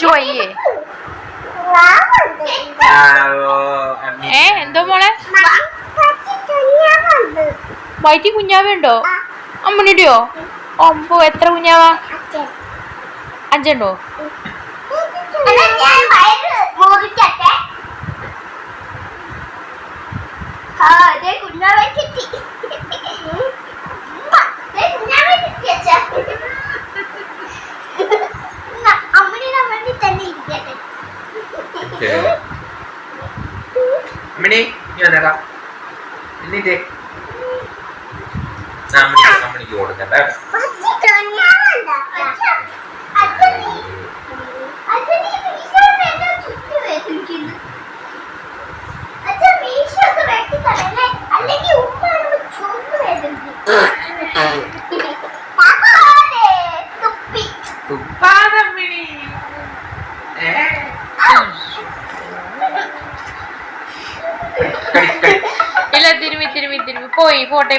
first വയ്യേ എന്തോ മോളെ വയറ്റി കുഞ്ഞാവുണ്ടോ അമ്മണിടിയോ ഒമ്പോ എത്ര കുഞ്ഞാവാ 5 ഉണ്ടോ അമ്മിണി നീ വന്നേക്കാം എന്നിട്ട് അമ്മണിക്ക് കൊടുക്കണ്ട ഇല്ല തിരുമി പോയി പോട്ടെ